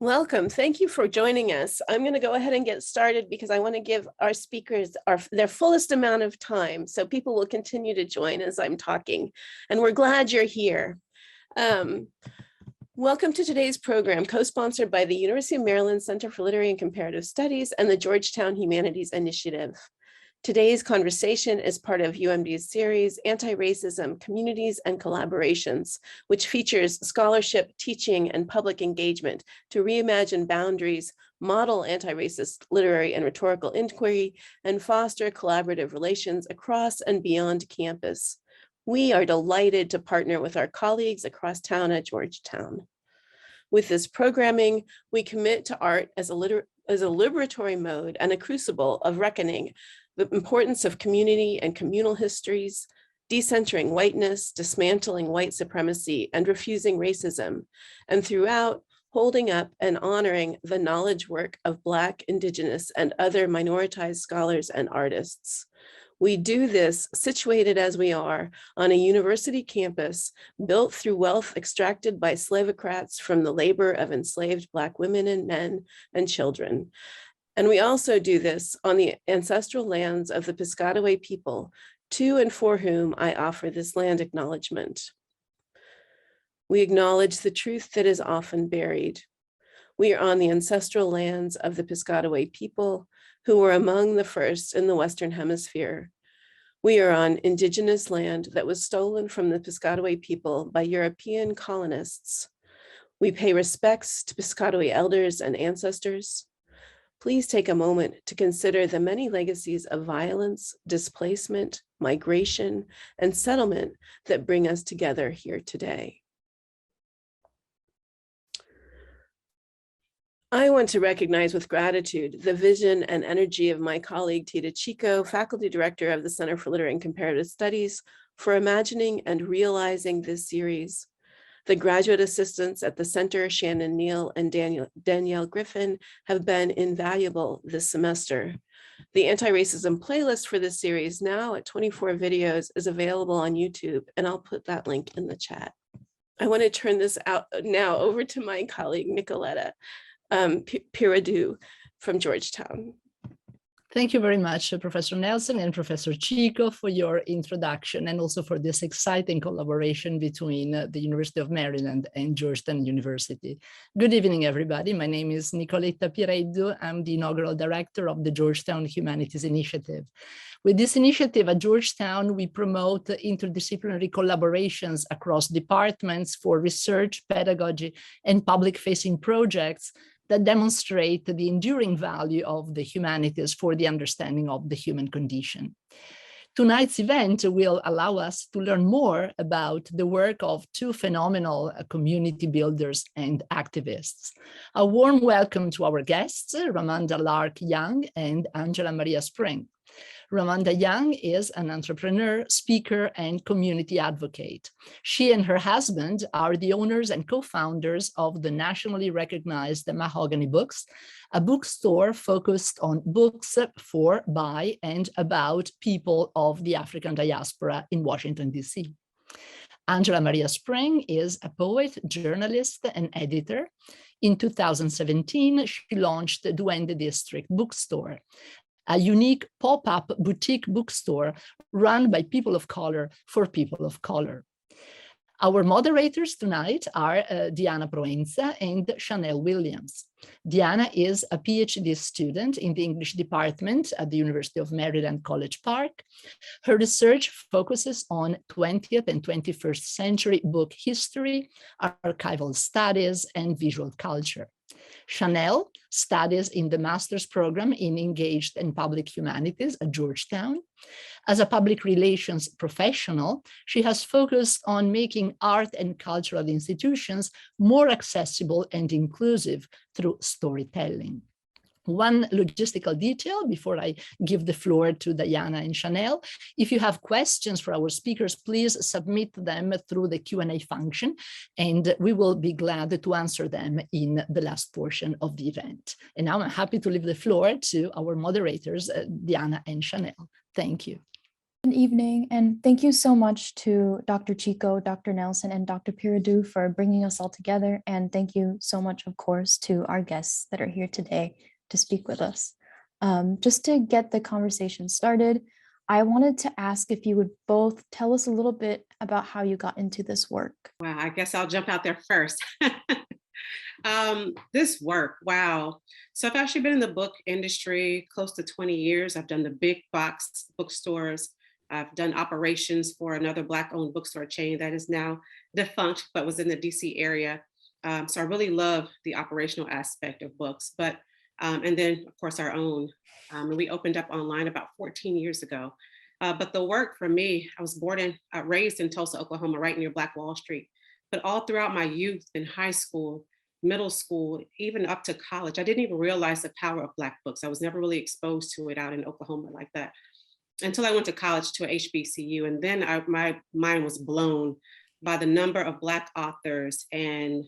Welcome. Thank you for joining us. I'm going to go ahead and get started because I want to give our speakers their fullest amount of time, so people will continue to join as I'm talking. And we're glad you're here. Welcome to today's program, co-sponsored by the University of Maryland Center for Literary and Comparative Studies and the Georgetown Humanities Initiative. Today's conversation is part of UMD's series, Antiracism, Communities and Collaborations, which features scholarship, teaching, and public engagement to reimagine boundaries, model anti-racist literary and rhetorical inquiry, and foster collaborative relations across and beyond campus. We are delighted to partner with our colleagues across town at Georgetown. With this programming, we commit to art as a liberatory mode and a crucible of reckoning the importance of community and communal histories, decentering whiteness, dismantling white supremacy, and refusing racism, and throughout, holding up and honoring the knowledge work of Black, Indigenous, and other minoritized scholars and artists. We do this situated as we are on a university campus built through wealth extracted by slavocrats from the labor of enslaved Black women and men and children. And we also do this on the ancestral lands of the Piscataway people, to and for whom I offer this land acknowledgement. We acknowledge the truth that is often buried. We are on the ancestral lands of the Piscataway people, who were among the first in the Western Hemisphere. We are on indigenous land that was stolen from the Piscataway people by European colonists. We pay respects to Piscataway elders and ancestors. Please take a moment to consider the many legacies of violence, displacement, migration, and settlement that bring us together here today. I want to recognize with gratitude the vision and energy of my colleague Tita Chico, Faculty Director of the Center for Literary and Comparative Studies, for imagining and realizing this series. The graduate assistants at the center, Shannon Neal and Danielle Griffin, have been invaluable this semester. The anti-racism playlist for this series, now at 24 videos, is available on YouTube, and I'll put that link in the chat. I want to turn this out now over to my colleague, Nicoletta Piradou from Georgetown. Thank you very much, Professor Nelson and Professor Chico, for your introduction and also for this exciting collaboration between the University of Maryland and Georgetown University. Good evening, everybody. My name is Nicoletta Piradou. I'm the inaugural director of the Georgetown Humanities Initiative. With this initiative at Georgetown, we promote interdisciplinary collaborations across departments for research, pedagogy, and public-facing projects that demonstrate the enduring value of the humanities for the understanding of the human condition. Tonight's event will allow us to learn more about the work of two phenomenal community builders and activists. A warm welcome to our guests, Ramunda Lark Young and Angela Maria Spring. Ramunda Young is an entrepreneur, speaker, and community advocate. She and her husband are the owners and co-founders of the nationally recognized Mahogany Books, a bookstore focused on books for, by, and about people of the African diaspora in Washington, D.C. Angela Maria Spring is a poet, journalist, and editor. In 2017, she launched the Duende District Bookstore, a unique pop-up boutique bookstore run by people of color for people of color. Our moderators tonight are Diana Proenza and Chanel Williams. Diana is a PhD student in the English department at the University of Maryland, College Park. Her research focuses on 20th and 21st century book history, archival studies, and visual culture. Chanel studies in the master's program in Engaged and Public Humanities at Georgetown. As a public relations professional, she has focused on making art and cultural institutions more accessible and inclusive through storytelling. One logistical detail before I give the floor to Diana and Chanel. If you have questions for our speakers, please submit them through the Q&A function, and we will be glad to answer them in the last portion of the event. And now I'm happy to leave the floor to our moderators, Diana and Chanel. Thank you. Good evening, and thank you so much to Dr. Chico, Dr. Nelson, and Dr. Piridou for bringing us all together. And thank you so much, of course, to our guests that are here today to speak with us. Just to get the conversation started, I wanted to ask if you would both tell us a little bit about how you got into this work. Wow, I guess I'll jump out there first. This work, wow. So I've actually been in the book industry close to 20 years. I've done the big box bookstores. I've done operations for another Black-owned bookstore chain that is now defunct, but was in the DC area. So I really love the operational aspect of books, but and then of course our own. And we opened up online about 14 years ago. But the work for me, I was raised in Tulsa, Oklahoma, right near Black Wall Street. But all throughout my youth in high school, middle school, even up to college, I didn't even realize the power of Black books. I was never really exposed to it out in Oklahoma like that until I went to college to a HBCU. And then my mind was blown by the number of Black authors and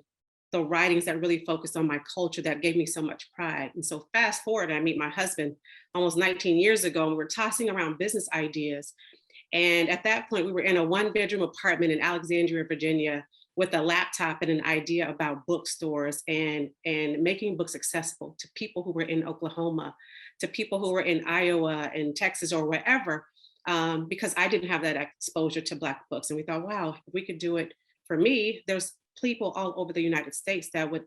the writings that really focused on my culture that gave me so much pride. And so fast forward, I meet my husband almost 19 years ago, and we're tossing around business ideas. And at that point, we were in a 1-bedroom apartment in Alexandria, Virginia, with a laptop and an idea about bookstores and making books accessible to people who were in Oklahoma, to people who were in Iowa and Texas or wherever, because I didn't have that exposure to Black books. And we thought, wow, if we could do it for me, there's people all over the United States that would,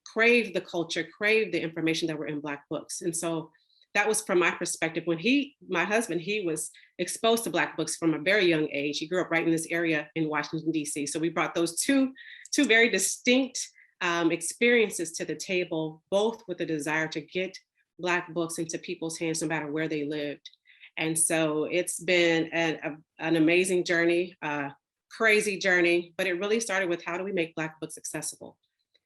crave the culture, crave the information that were in Black books. And so that was from my perspective. When my husband, he was exposed to Black books from a very young age. He grew up right in this area in Washington, DC. So we brought those two very distinct experiences to the table, both with the desire to get Black books into people's hands no matter where they lived. And so it's been an amazing journey, crazy journey, but it really started with how do we make Black books accessible?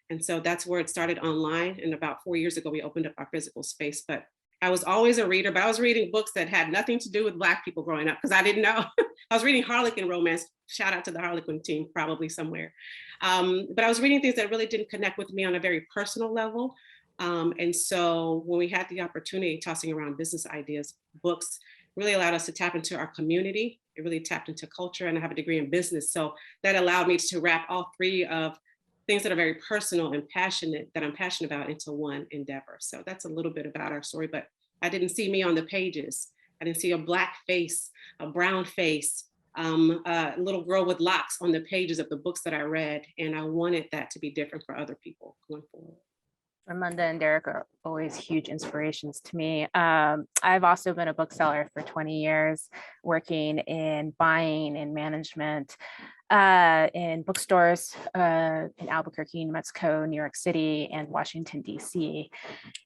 And so that's where it started online. And about 4 years ago, we opened up our physical space. But I was always a reader, but I was reading books that had nothing to do with Black people growing up because I didn't know. I was reading Harlequin romance. Shout out to the Harlequin team, probably somewhere. But I was reading things that really didn't connect with me on a very personal level. And so when we had the opportunity tossing around business ideas, books really allowed us to tap into our community. It really tapped into culture, and I have a degree in business. So that allowed me to wrap all three of things that are very personal and passionate, that I'm passionate about, into one endeavor. So that's a little bit about our story, but I didn't see me on the pages. I didn't see a Black face, a brown face, a little girl with locks on the pages of the books that I read. And I wanted that to be different for other people going forward. Ramunda and Derek are always huge inspirations to me. I've also been a bookseller for 20 years, working in buying and management in bookstores in Albuquerque, New Mexico, New York City, and Washington, DC.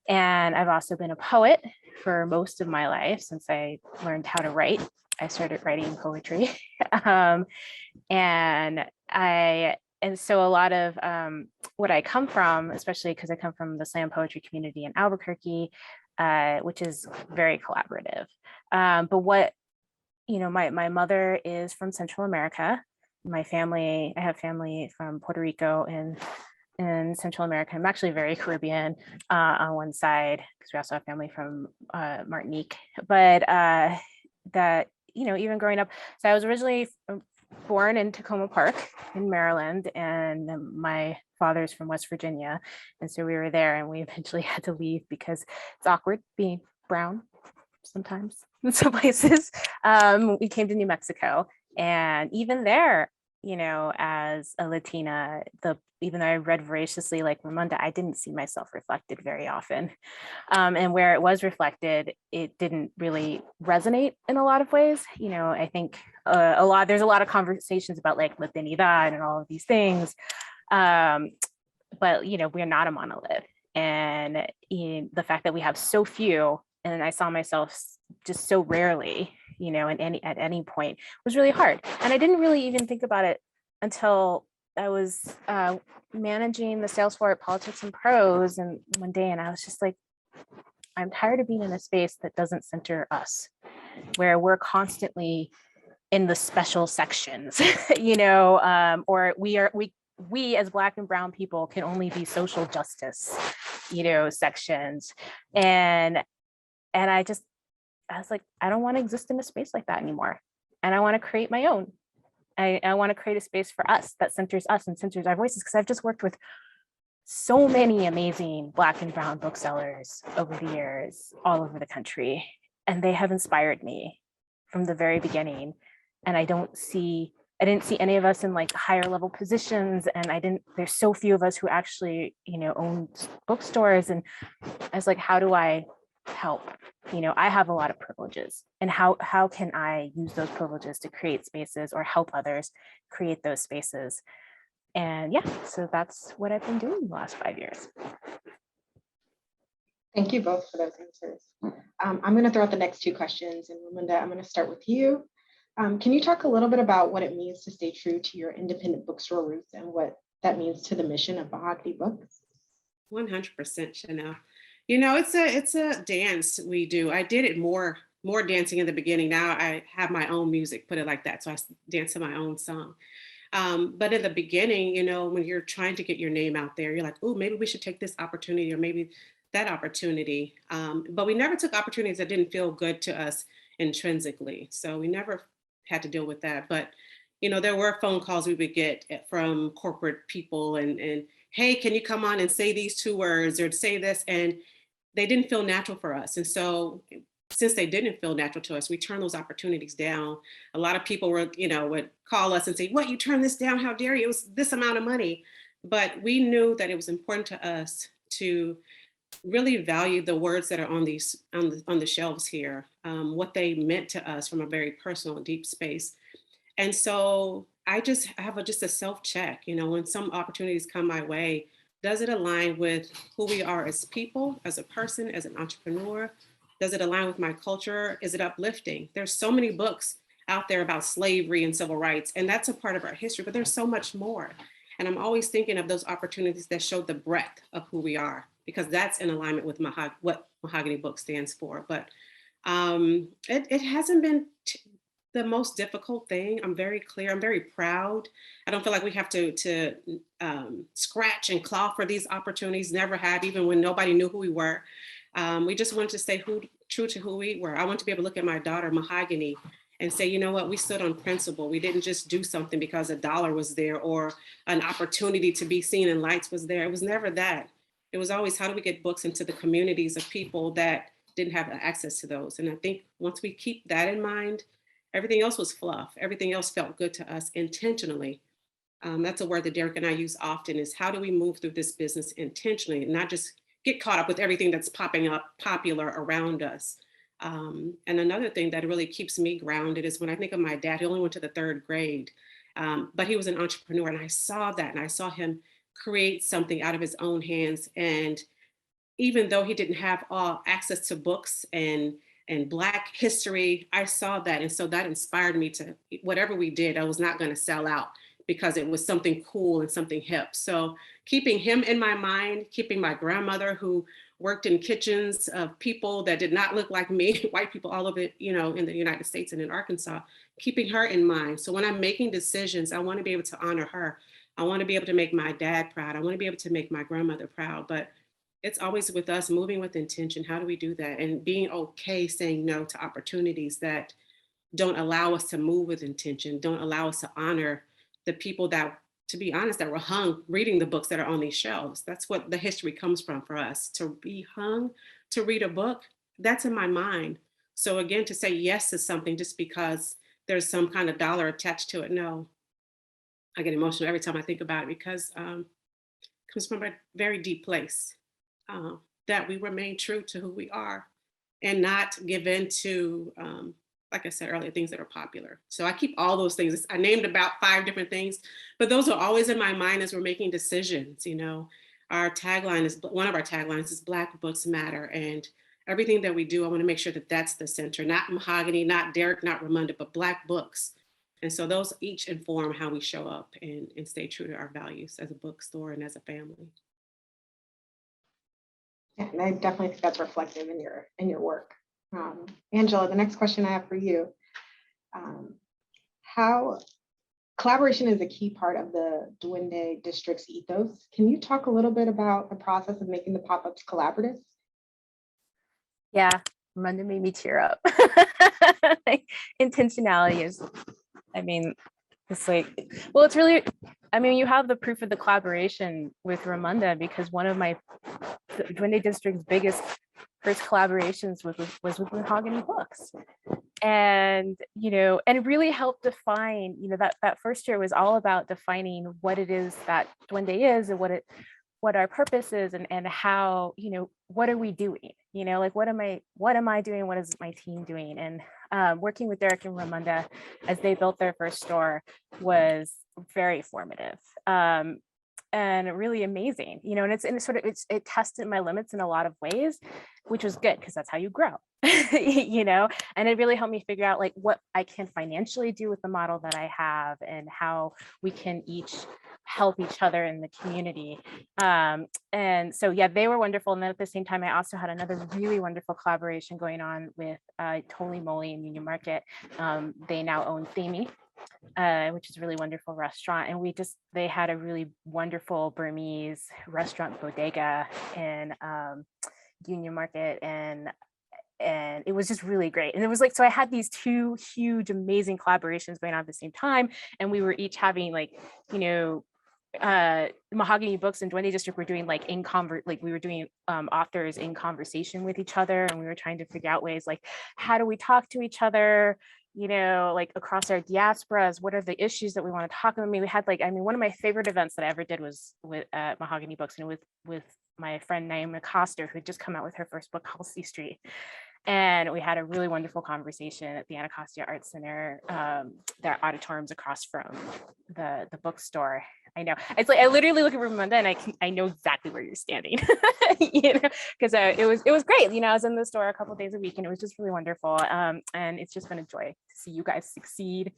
And I've also been a poet for most of my life since I learned how to write. I started writing poetry. And so a lot of what I come from, especially because I come from the slam poetry community in Albuquerque, which is very collaborative. But what, my mother is from Central America. I have family from Puerto Rico and in Central America. I'm actually very Caribbean on one side, because we also have family from Martinique. But even growing up, so I was originally born in Tacoma Park in Maryland, and my father's from West Virginia. And so we were there, and we eventually had to leave because it's awkward being brown sometimes in some places. We came to New Mexico, and even there, as a Latina, even though I read voraciously like Ramunda, I didn't see myself reflected very often. And where it was reflected, it didn't really resonate in a lot of ways. I think there's a lot of conversations about like Latinidad and all of these things. But we're not a monolith. And the fact that we have so few, and I saw myself just so rarely, at any point, was really hard. And I didn't really even think about it until I was managing the sales floor at Politics and Prose, and one day, and I was just like, I'm tired of being in a space that doesn't center us, where we're constantly in the special sections, or we as Black and brown people can only be social justice, sections. And I just I was like, I don't want to exist in a space like that anymore. And I want to create my own. I want to create a space for us that centers us and centers our voices, because I've just worked with so many amazing Black and brown booksellers over the years, all over the country, and they have inspired me from the very beginning. And I didn't see any of us in like higher level positions, and there's so few of us who actually, own bookstores. And I was like, how do I help? I have a lot of privileges, and how can I use those privileges to create spaces or help others create those spaces? And yeah, so that's what I've been doing the last 5 years. Thank you both for those answers. I'm going to throw out the next two questions, and Ramunda, I'm going to start with you. Can you talk a little bit about what it means to stay true to your independent bookstore roots and what that means to the mission of Mahogany Books? 100%, Chanel. It's a dance we do. I did it more dancing in the beginning. Now I have my own music, put it like that. So I dance to my own song. But in the beginning, when you're trying to get your name out there, you're like, oh, maybe we should take this opportunity or maybe that opportunity. But we never took opportunities that didn't feel good to us intrinsically. So we never had to deal with that. But, there were phone calls we would get from corporate people and hey, can you come on and say these 2 words or say this? And they didn't feel natural for us. And so since they didn't feel natural to us, we turned those opportunities down. A lot of people would call us and say, what, you turned this down? How dare you? It was this amount of money. But we knew that it was important to us to really value the words that are on the shelves here, what they meant to us from a very personal and deep space. And so I just have a self-check, when some opportunities come my way, does it align with who we are as people, as a person, as an entrepreneur? Does it align with my culture? Is it uplifting? There's so many books out there about slavery and civil rights, and that's a part of our history, but there's so much more. And I'm always thinking of those opportunities that show the breadth of who we are, because that's in alignment with what Mahogany Books stands for. But it hasn't been the most difficult thing. I'm very clear. I'm very proud. I don't feel like we have to scratch and claw for these opportunities. Never have, even when nobody knew who we were. We just wanted to stay true to who we were. I want to be able to look at my daughter, Mahogany, and say, you know what, we stood on principle. We didn't just do something because $1 was there or an opportunity to be seen in lights was there. It was never that. It was always, how do we get books into the communities of people that didn't have access to those? And I think once we keep that in mind, everything else was fluff. Everything else felt good to us intentionally. That's a word that Derek and I use often, is how do we move through this business intentionally and not just get caught up with everything that's popping up popular around us. And another thing that really keeps me grounded is when I think of my dad. He only went to the 3rd grade, but he was an entrepreneur, and I saw that, and I saw him create something out of his own hands. And even though he didn't have access to books and Black history, I saw that. And so that inspired me to, whatever we did, I was not going to sell out because it was something cool and something hip. So keeping him in my mind, keeping my grandmother who worked in kitchens of people that did not look like me, white people all over, in the United States and in Arkansas, keeping her in mind. So when I'm making decisions, I want to be able to honor her. I want to be able to make my dad proud. I want to be able to make my grandmother proud. But it's always with us moving with intention. How do we do that? And being okay saying no to opportunities that don't allow us to move with intention, don't allow us to honor the people that, to be honest, that were hung reading the books that are on these shelves. That's what the history comes from for us. To be hung to read a book, that's in my mind. So again, to say yes to something just because there's some kind of dollar attached to it, no. I get emotional every time I think about it, because it comes from a very deep place. That we remain true to who we are and not give in to, like I said earlier, things that are popular. So I keep all those things. I named about 5 different things, but those are always in my mind as we're making decisions. Our tagline is, one of our taglines is Black Books Matter. And everything that we do, I want to make sure that that's the center, not Mahogany, not Derek, not Ramunda, but Black books. And so those each inform how we show up and stay true to our values as a bookstore and as a family. Yeah, and I definitely think that's reflective in your work. Angela, the next question I have for you, how collaboration is a key part of the Duende District's ethos. Can you talk a little bit about the process of making the pop-ups collaborative? Yeah, Ramunda made me tear up. Like, intentionality is, I mean, it's like, well, it's really, I mean, you have the proof of the collaboration with Ramunda, because one of my Duende District's biggest first collaborations was with Mahogany Books. And, you know, and it really helped define, you know, that first year was all about defining what it is that Duende is and what our purpose is, and how, you know, what are we doing? You know, like, what am I doing? What is my team doing? And working with Derek and Ramunda as they built their first store was very formative. And really amazing, you know, and it tested my limits in a lot of ways, which was good, because that's how you grow. You know, and it really helped me figure out like what I can financially do with the model that I have, and how we can each help each other in the community. And so, yeah, they were wonderful. And then at the same time, I also had another really wonderful collaboration going on with Totally Moly in Union Market. They now own Themi, which is a really wonderful restaurant. And they had a really wonderful Burmese restaurant bodega in Union Market, and it was just really great. And it was like, so I had these two huge, amazing collaborations going on at the same time. And we were each having, like, you know, Mahogany Books and Duende District were doing like we were doing authors in conversation with each other. And we were trying to figure out ways like, how do we talk to each other? You know, like across our diasporas, what are the issues that we want to talk about? I mean, we had one of my favorite events that I ever did was with Mahogany Books, and with my friend Naima Coster, who had just come out with her first book called Sea Street. And we had a really wonderful conversation at the Anacostia Arts Center, their auditoriums across from the bookstore. I know, it's like I literally look at Ramunda and I know exactly where you're standing, you know, because it was great. You know, I was in the store a couple of days a week, and it was just really wonderful. And it's just been a joy to see you guys succeed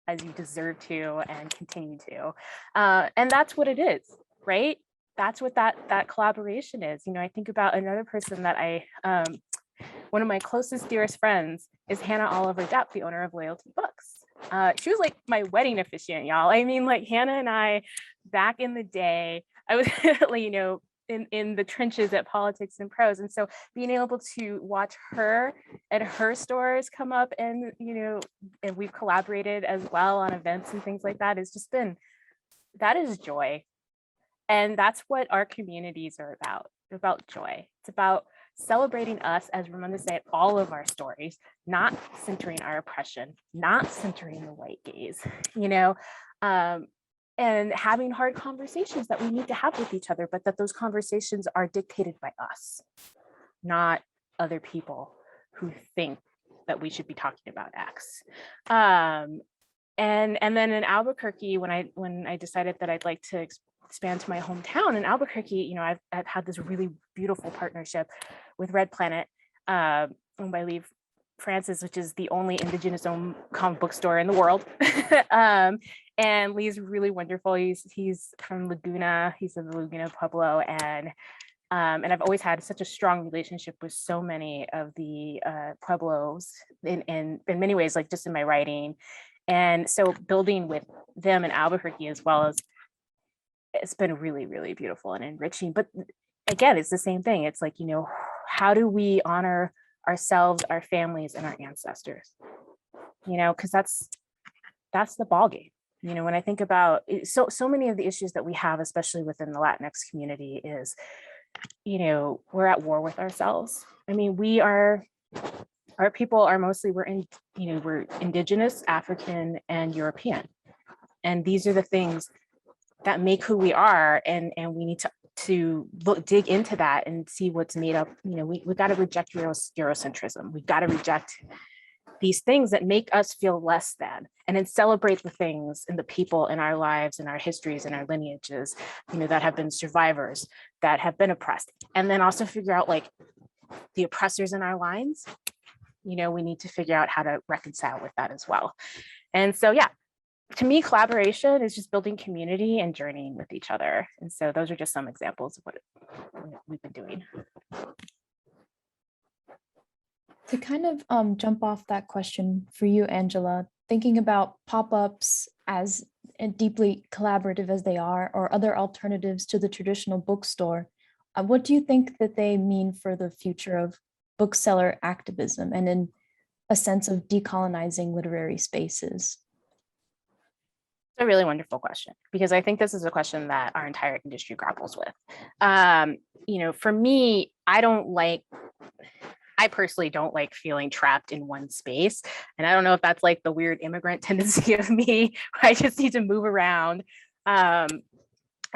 as you deserve to and continue to. And that's what it is, right? That's what that collaboration is. You know, I think about another person that one of my closest, dearest friends is Hannah Oliver Depp, the owner of Loyalty Books. She was like my wedding officiant, y'all. I mean, like Hannah and I, back in the day, I was, you know, in the trenches at Politics and Prose. And so being able to watch her and her stores come up, and, you know, and we've collaborated as well on events and things like that, that is joy. And that's what our communities are about joy. It's about celebrating us, as Ramunda said, all of our stories, not centering our oppression, not centering the white gaze, you know, and having hard conversations that we need to have with each other, but that those conversations are dictated by us, not other people who think that we should be talking about X. And then in Albuquerque, when I decided that I'd like to expand to my hometown in Albuquerque, you know, I've had this really beautiful partnership with Red Planet, owned by Lee Francis, which is the only Indigenous-owned comic book store in the world. And Lee's really wonderful. He's from Laguna. He's in the Laguna Pueblo, and I've always had such a strong relationship with so many of the Pueblos in many ways, like just in my writing. And so building with them in Albuquerque as well, as it's been really, really beautiful and enriching. But again, it's the same thing. It's like, you know, how do we honor ourselves, our families, and our ancestors? You know, because that's the ballgame. You know, when I think about it, so many of the issues that we have, especially within the Latinx community, is, you know, we're at war with ourselves. I mean, our people are mostly, we're Indigenous, African, and European. And these are the things that make who we are, and we need to dig into that and see what's made up. You know, we got to reject Eurocentrism. We got to reject these things that make us feel less than, and then celebrate the things and the people in our lives and our histories and our lineages, you know, that have been survivors, that have been oppressed, and then also figure out like the oppressors in our lines. You know, we need to figure out how to reconcile with that as well. And so, yeah, to me, collaboration is just building community and journeying with each other. And so those are just some examples of what we've been doing. To kind of jump off that question for you, Angela, thinking about pop-ups as deeply collaborative as they are, or other alternatives to the traditional bookstore, what do you think that they mean for the future of bookseller activism and in a sense of decolonizing literary spaces? It's a really wonderful question, because I think this is a question that our entire industry grapples with. For me, I personally don't like feeling trapped in one space. And I don't know if that's like the weird immigrant tendency of me, where I just need to move around. I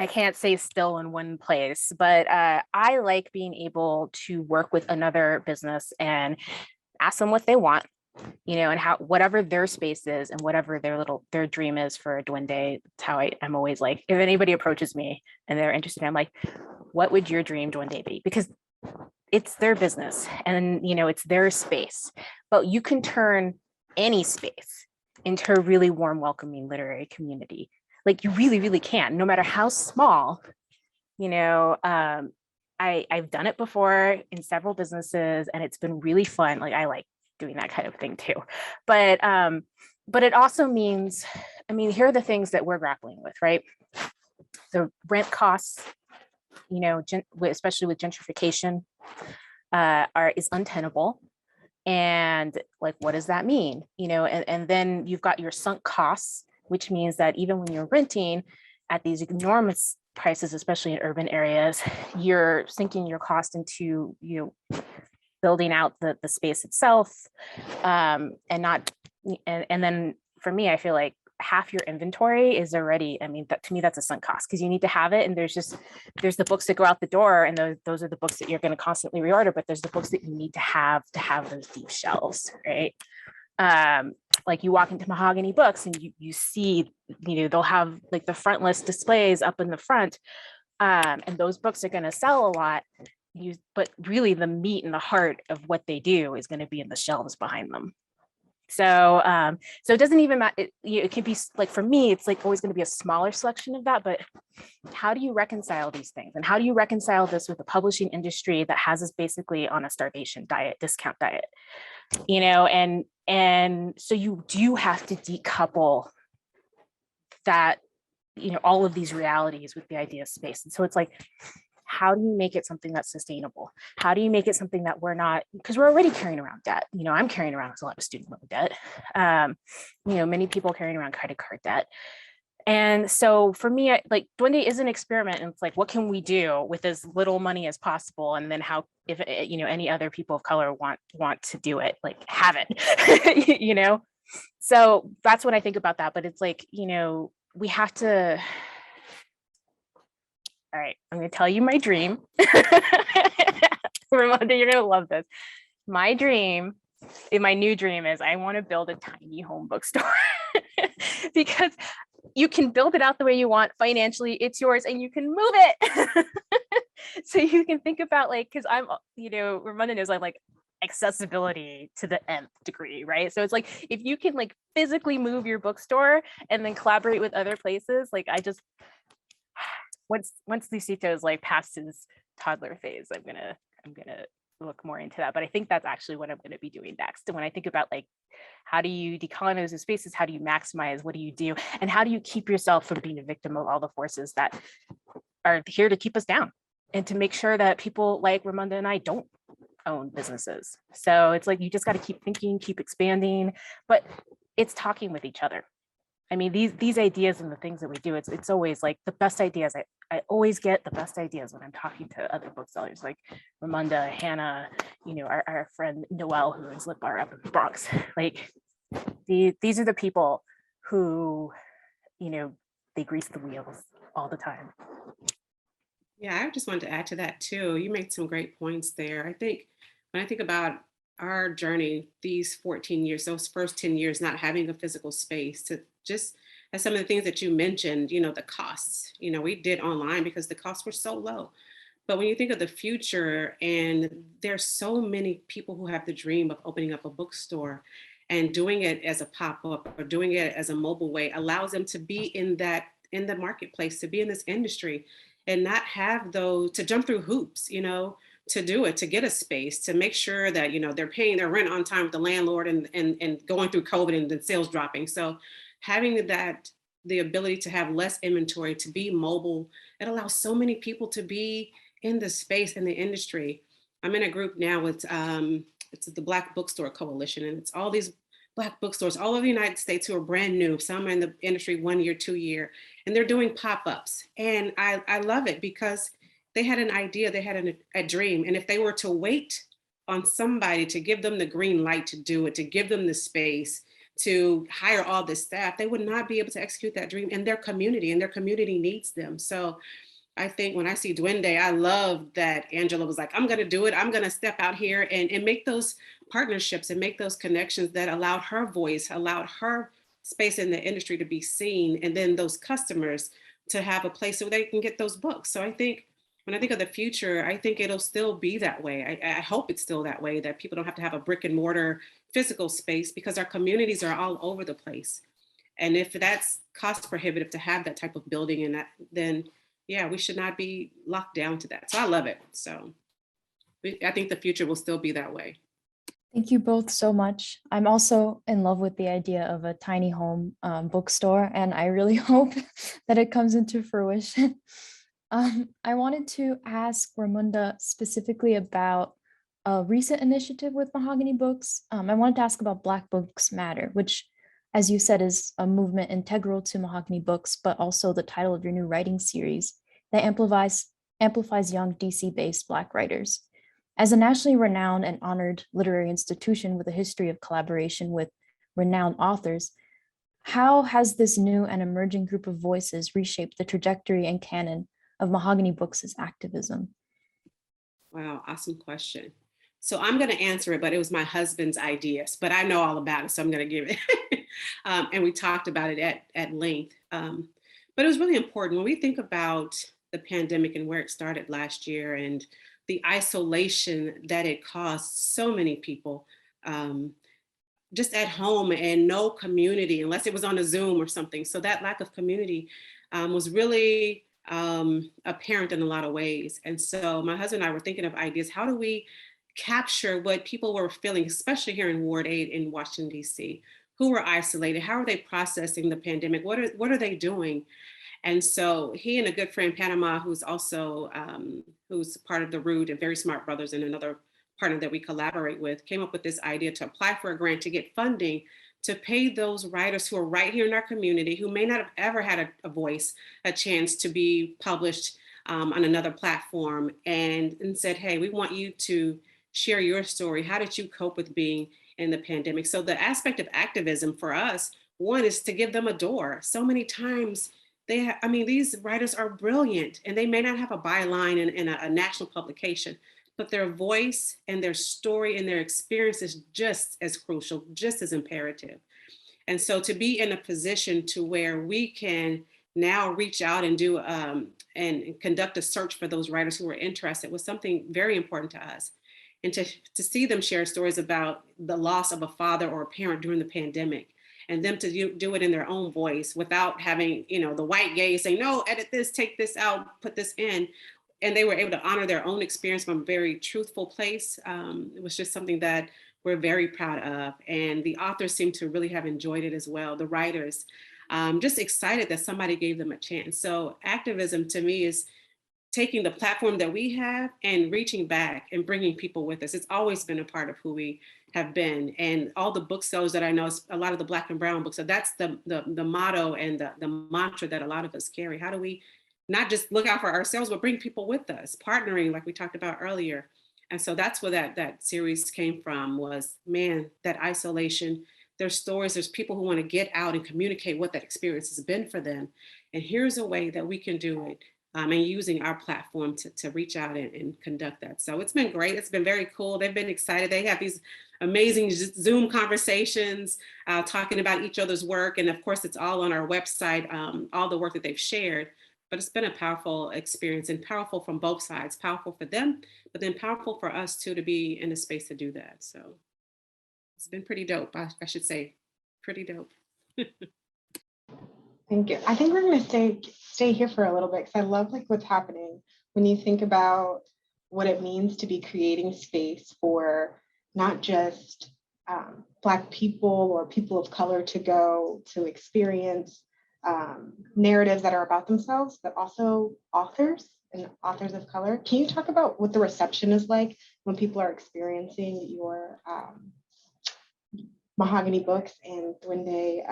can't stay still in one place, but I like being able to work with another business and ask them what they want, and how, whatever their space is and whatever their dream is for a Duende. That's how I'm always like, if anybody approaches me and they're interested, I'm like, what would your dream Duende be? Because it's their business and, it's their space, but you can turn any space into a really warm, welcoming literary community. Like you really, really can, no matter how small. I've done it before in several businesses and it's been really fun. Like I like doing that kind of thing too. But it also means, here are the things that we're grappling with, right? The rent costs, especially with gentrification, is untenable. And like, what does that mean? And then you've got your sunk costs, which means that even when you're renting at these enormous prices, especially in urban areas, you're sinking your cost into, building out the space itself. And then for me, I feel like half your inventory is already, to me, that's a sunk cost, because you need to have it. And there's the books that go out the door, and those are the books that you're going to constantly reorder, but there's the books that you need to have those deep shelves, right? Like you walk into Mahogany Books and you see, they'll have like the front list displays up in the front, and those books are going to sell a lot. But really the meat and the heart of what they do is going to be in the shelves behind them. So it doesn't even matter. It can be like, for me, it's like always going to be a smaller selection of that, but how do you reconcile these things? And how do you reconcile this with the publishing industry that has us basically on a starvation diet, discount diet, and so you do have to decouple that, all of these realities with the idea of space. And so it's like, how do you make it something that's sustainable? How do you make it something that we're not, because we're already carrying around debt. I'm carrying around a lot of student loan debt. Many people carrying around credit card debt. And so for me, like Duende is an experiment, and it's like, what can we do with as little money as possible? And then how, if any other people of color want to do it, like have it, So that's what I think about that. But it's like, we have to. All right, I'm going to tell you my dream. Ramunda, you're going to love this. My dream, my new dream is I want to build a tiny home bookstore because you can build it out the way you want financially. It's yours and you can move it. So you can think about like, because I'm, Ramunda knows I'm like accessibility to the nth degree, right? So it's like, if you can like physically move your bookstore and then collaborate with other places, like once Lucito is like past his toddler phase, I'm gonna look more into that. But I think that's actually what I'm gonna be doing next. And when I think about like, how do you decolonize the spaces? How do you maximize? What do you do? And how do you keep yourself from being a victim of all the forces that are here to keep us down and to make sure that people like Ramunda and I don't own businesses? So it's like, you just got to keep thinking, keep expanding, but it's talking with each other. These ideas and the things that we do, it's always like the best ideas. I always get the best ideas when I'm talking to other booksellers like Ramunda, Hannah, our friend Noelle, who runs Lit Bar up in the Bronx. Like these are the people who, they grease the wheels all the time. Yeah, I just wanted to add to that too. You made some great points there. I think when I think about our journey, these 14 years, those first 10 years, not having a physical space, to just as some of the things that you mentioned, the costs, we did online because the costs were so low. But when you think of the future, and there's so many people who have the dream of opening up a bookstore and doing it as a pop-up or doing it as a mobile way, allows them to be in the marketplace, to be in this industry and not have those, to jump through hoops, to do it, to get a space, to make sure that, they're paying their rent on time with the landlord and going through COVID and the sales dropping. So having the ability to have less inventory, to be mobile, it allows so many people to be in the space, in the industry. I'm in a group now with, it's the Black Bookstore Coalition, and it's all these Black bookstores all over the United States who are brand new. Some are in the industry 1 year, 2 year, and they're doing pop-ups. And I love it because they had an idea, they had a dream. And if they were to wait on somebody to give them the green light to do it, to give them the space, to hire all this staff, they would not be able to execute that dream in their community, and their community needs them. So I think when I see Duende, I love that Angela was like, I'm going to do it. I'm going to step out here and make those partnerships and make those connections that allowed her voice, allowed her space in the industry to be seen, and then those customers to have a place where they can get those books. So I think when I think of the future, I think it'll still be that way. I hope it's still that way, that people don't have to have a brick and mortar physical space, because our communities are all over the place. And if that's cost prohibitive to have that type of building, and that, then yeah, we should not be locked down to that. So I love it. So I think the future will still be that way. Thank you both so much. I'm also in love with the idea of a tiny home bookstore, and I really hope that it comes into fruition. I wanted to ask Ramunda specifically about a recent initiative with Mahogany Books. I wanted to ask about Black Books Matter, which, as you said, is a movement integral to Mahogany Books, but also the title of your new writing series that amplifies young DC-based Black writers. As a nationally renowned and honored literary institution with a history of collaboration with renowned authors, how has this new and emerging group of voices reshaped the trajectory and canon of Mahogany Books' activism? Wow, awesome question. So I'm going to answer it, but it was my husband's ideas, but I know all about it, so I'm going to give it. And we talked about it at length. But it was really important when we think about the pandemic and where it started last year, and the isolation that it caused so many people just at home, and no community unless it was on a Zoom or something. So that lack of community was really apparent in a lot of ways. And so my husband and I were thinking of ideas. How do we capture what people were feeling, especially here in Ward 8 in Washington, D.C., who were isolated? How are they processing the pandemic? What are they doing? And so he and a good friend, Panama, who's also who's part of the Root and Very Smart Brothers, and another partner that we collaborate with, came up with this idea to apply for a grant to get funding to pay those writers who are right here in our community, who may not have ever had a voice, a chance to be published on another platform, and said, hey, we want you to share your story. How did you cope with being in the pandemic? So the aspect of activism for us, one, is to give them a door. So many times these writers are brilliant, and they may not have a byline in a national publication, but their voice and their story and their experience is just as crucial, just as imperative. And so to be in a position to where we can now reach out and do and conduct a search for those writers who are interested was something very important to us. And to see them share stories about the loss of a father or a parent during the pandemic, and them to do it in their own voice without having, the white gaze saying, no, edit this, take this out, put this in. And they were able to honor their own experience from a very truthful place. It was just something that we're very proud of. And the authors seem to really have enjoyed it as well. The writers, just excited that somebody gave them a chance. So activism to me is taking the platform that we have and reaching back and bringing people with us. It's always been a part of who we have been. And all the booksellers that I know, a lot of the Black and brown books, so that's the motto and the mantra that a lot of us carry. How do we not just look out for ourselves, but bring people with us, partnering like we talked about earlier. And so that's where that series came from, was, man, that isolation. There's stories, there's people who want to get out and communicate what that experience has been for them. And here's a way that we can do it. And using our platform to reach out and conduct that. So it's been great. It's been very cool. They've been excited. They have these amazing Zoom conversations, talking about each other's work. And of course, it's all on our website, all the work that they've shared. But it's been a powerful experience, and powerful from both sides, powerful for them, but then powerful for us too, to be in a space to do that. So it's been pretty dope, I should say, pretty dope. Thank you. I think we're going to stay here for a little bit, because I love what's happening when you think about what it means to be creating space for not just Black people or people of color to go to experience narratives that are about themselves, but also authors and authors of color. Can you talk about what the reception is like when people are experiencing your Mahogany Books and Duende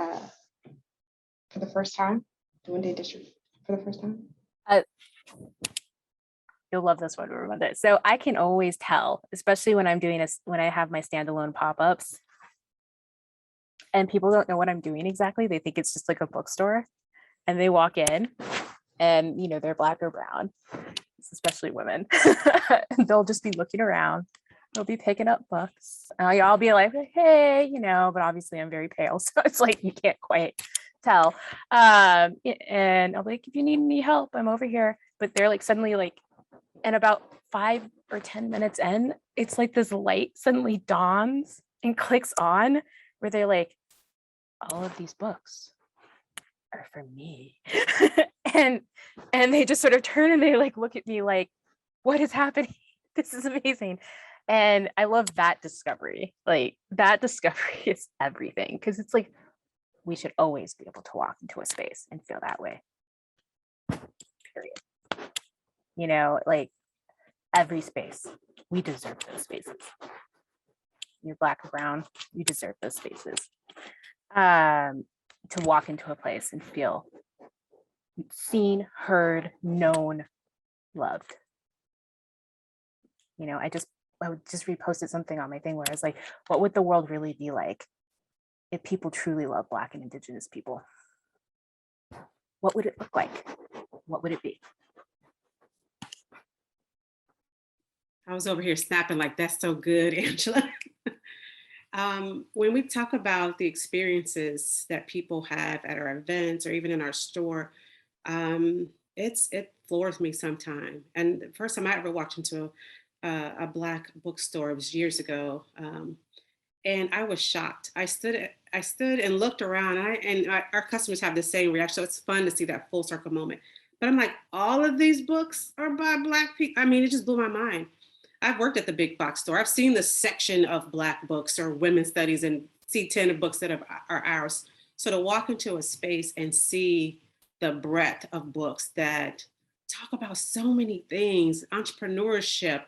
for the first time, Duende District for the first time? You'll love this one, Ramunda. So I can always tell, especially when I'm doing when I have my standalone pop-ups and people don't know what I'm doing exactly. They think it's just like a bookstore and they walk in and, you know, they're Black or brown, especially women. They'll just be looking around. They'll be picking up books. I'll be like, hey, you know, but obviously I'm very pale. So it's like, you can't quite tell. And I'll be like, if you need any help, I'm over here. But they're like suddenly like, and about 5 or 10 minutes in, it's like this light suddenly dawns and clicks on where they're like, all of these books are for me. and they just sort of turn and they like look at me like, what is happening? This is amazing. And I love that discovery. Like that discovery is everything, because it's like we should always be able to walk into a space and feel that way. Period. You know, like every space, we deserve those spaces. You're Black or brown, you deserve those spaces. To walk into a place and feel seen, heard, known, loved. You know, I just reposted something on my thing where I was like, what would the world really be like if people truly love Black and Indigenous people? What would it look like? What would it be? I was over here snapping like, that's so good, Angela. When we talk about the experiences that people have at our events or even in our store, it floors me sometimes. And the first time I ever walked into a Black bookstore, it was years ago, and I was shocked. I stood and looked around, and our customers have the same reaction. So it's fun to see that full circle moment. But I'm like, all of these books are by Black people. I mean, it just blew my mind. I've worked at the big box store. I've seen the section of Black books or women's studies and see 10 of books that are ours. So to walk into a space and see the breadth of books that talk about so many things, entrepreneurship,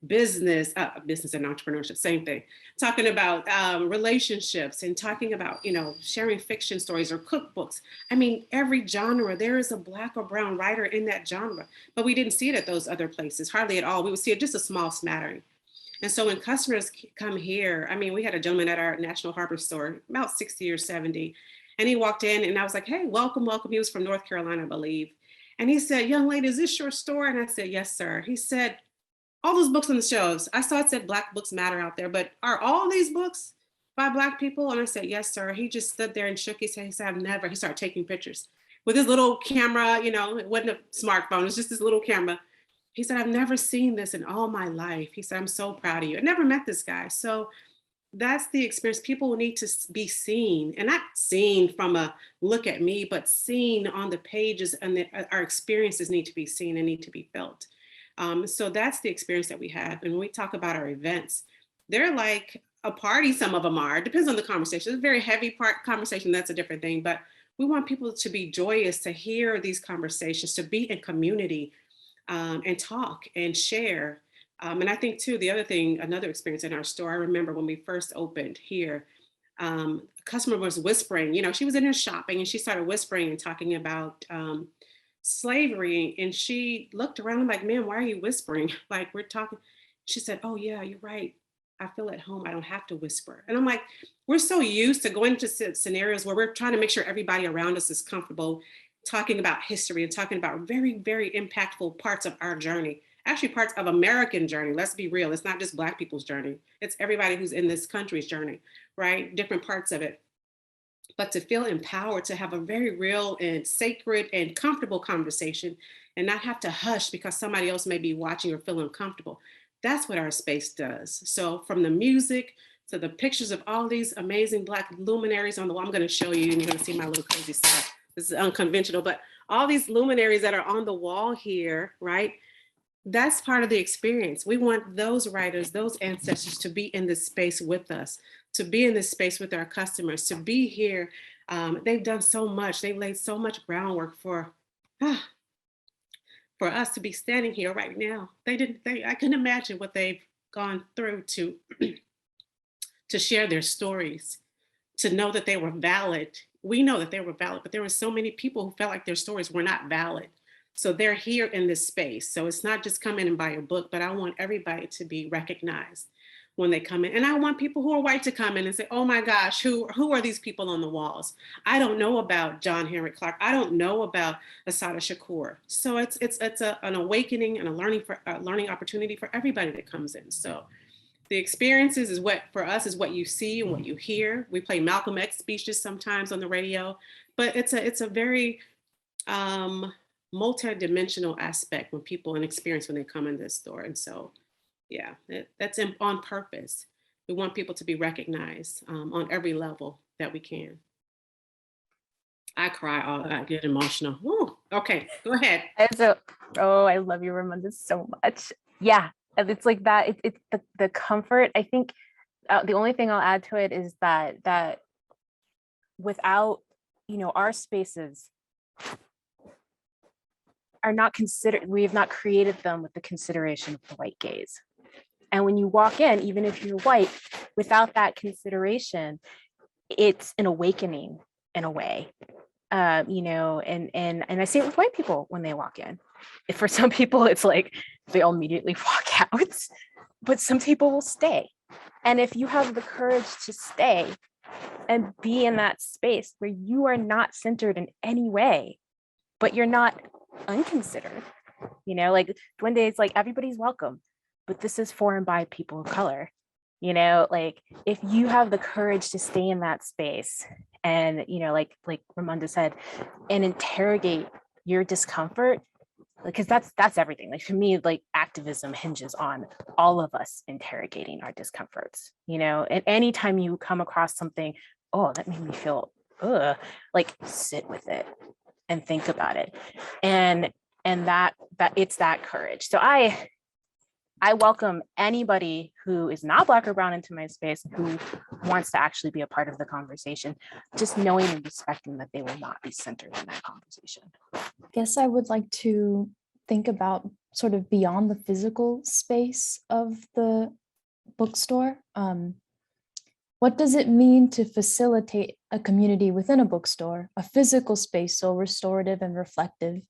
business and entrepreneurship, same thing. Talking about relationships and talking about, you know, sharing fiction stories or cookbooks. I mean, every genre, there is a Black or brown writer in that genre, but we didn't see it at those other places, hardly at all. We would see it just a small smattering. And so when customers come here, I mean, we had a gentleman at our National Harbor store, about 60 or 70, and he walked in and I was like, hey, welcome, welcome. He was from North Carolina, I believe. And he said, young lady, is this your store? And I said, yes, sir. He said, all those books on the shelves, I saw it said Black Books Matter out there, but are all these books by Black people? And I said, yes, sir. He just stood there and shook his head. He said, I've never. He started taking pictures with his little camera, you know, it wasn't a smartphone, it was just this little camera. He said, I've never seen this in all my life. He said, I'm so proud of you. I never met this guy. So that's the experience. People need to be seen, and not seen from a look at me, but seen on the pages, and our experiences need to be seen and need to be felt. So that's the experience that we have. And when we talk about our events, they're like a party, some of them are. It depends on the conversation. It's a very heavy conversation, that's a different thing. But we want people to be joyous, to hear these conversations, to be in community and talk and share. And I think too, the other thing, another experience in our store, I remember when we first opened here, a customer was whispering, you know, she was in her shopping and she started whispering and talking about slavery. And she looked around and like, man, why are you whispering? Like, we're talking. She said, oh yeah, you're right. I feel at home. I don't have to whisper. And I'm like, we're so used to going into scenarios where we're trying to make sure everybody around us is comfortable talking about history and talking about very, very impactful parts of our journey. Actually parts of American journey. Let's be real. It's not just Black people's journey. It's everybody who's in this country's journey, right? Different parts of it. But to feel empowered, to have a very real and sacred and comfortable conversation and not have to hush because somebody else may be watching or feeling uncomfortable. That's what our space does. So from the music to the pictures of all these amazing Black luminaries on the wall, I'm going to show you and you're going to see my little crazy stuff. This is unconventional, but all these luminaries that are on the wall here, right? That's part of the experience. We want those writers, those ancestors to be in this space with us, to be in this space with our customers, to be here. They've done so much. They've laid so much groundwork for for us to be standing here right now. I couldn't imagine what they've gone through to share their stories, to know that they were valid. We know that they were valid, but there were so many people who felt like their stories were not valid. So they're here in this space. So it's not just come in and buy a book, but I want everybody to be recognized when they come in. And I want people who are white to come in and say, oh my gosh, who are these people on the walls? I don't know about John Henry Clark. I don't know about Assata Shakur. So it's an awakening and a learning opportunity for everybody that comes in. So the experiences is what, for us, is what you see and what you hear. We play Malcolm X speeches sometimes on the radio, but it's a very multi-dimensional aspect when people and experience when they come in this store. And so, yeah, that's on purpose. We want people to be recognized on every level that we can. I cry, I get emotional. Ooh, okay, go ahead. I love you, Ramunda, so much. Yeah, it's like that. It's the comfort. I think the only thing I'll add to it is that without, our spaces are not considered, we have not created them with the consideration of the white gaze. And when you walk in, even if you're white, without that consideration, it's an awakening in a way. And I see it with white people when they walk in. If for some people, it's like they'll immediately walk out, but some people will stay. And if you have the courage to stay and be in that space where you are not centered in any way, but you're not unconsidered, like Duende, it's like everybody's welcome, but this is for and by people of color. Like if you have the courage to stay in that space and, like Ramunda said, and interrogate your discomfort, because that's everything. Like for me, like activism hinges on all of us interrogating our discomforts, and anytime you come across something, oh, that made me feel, like sit with it and think about it. And that it's that courage. So I welcome anybody who is not Black or brown into my space, who wants to actually be a part of the conversation, just knowing and respecting that they will not be centered in that conversation. I guess I would like to think about sort of beyond the physical space of the bookstore. What does it mean to facilitate a community within a bookstore, a physical space so restorative and reflective,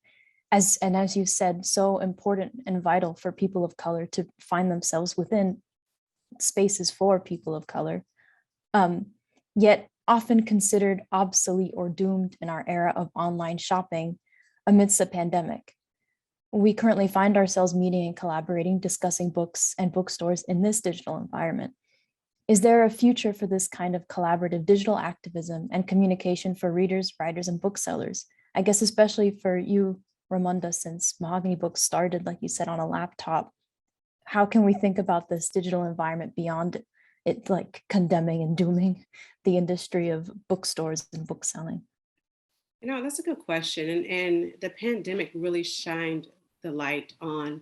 as you said, so important and vital for people of color to find themselves within spaces for people of color, yet often considered obsolete or doomed in our era of online shopping amidst a pandemic? We currently find ourselves meeting and collaborating, discussing books and bookstores in this digital environment. Is there a future for this kind of collaborative digital activism and communication for readers, writers, and booksellers? I guess especially for you, Ramunda, since Mahogany Books started, like you said, on a laptop. How can we think about this digital environment beyond it, like condemning and dooming the industry of bookstores and bookselling? That's a good question. And the pandemic really shined the light on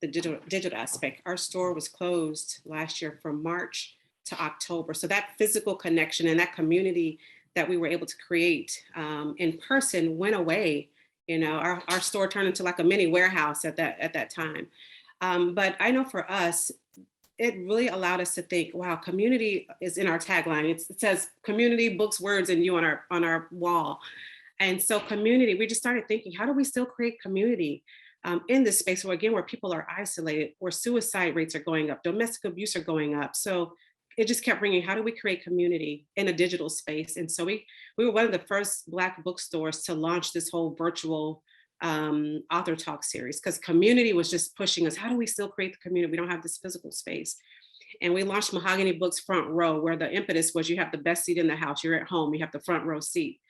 the digital aspect. Our store was closed last year from March to October. So that physical connection and that community that we were able to create in person went away. Our store turned into like a mini warehouse at that time. But I know for us, it really allowed us to think, wow, community is in our tagline. It says community, books, words, and you on our wall. And so community, we just started thinking, how do we still create community in this space where people are isolated, where suicide rates are going up, domestic abuse are going up. So it just kept ringing, how do we create community in a digital space? And so we were one of the first Black bookstores to launch this whole virtual author talk series, because community was just pushing us. How do we still create the community? We don't have this physical space. And we launched Mahogany Books Front Row, where the impetus was you have the best seat in the house. You're at home, you have the front row seat.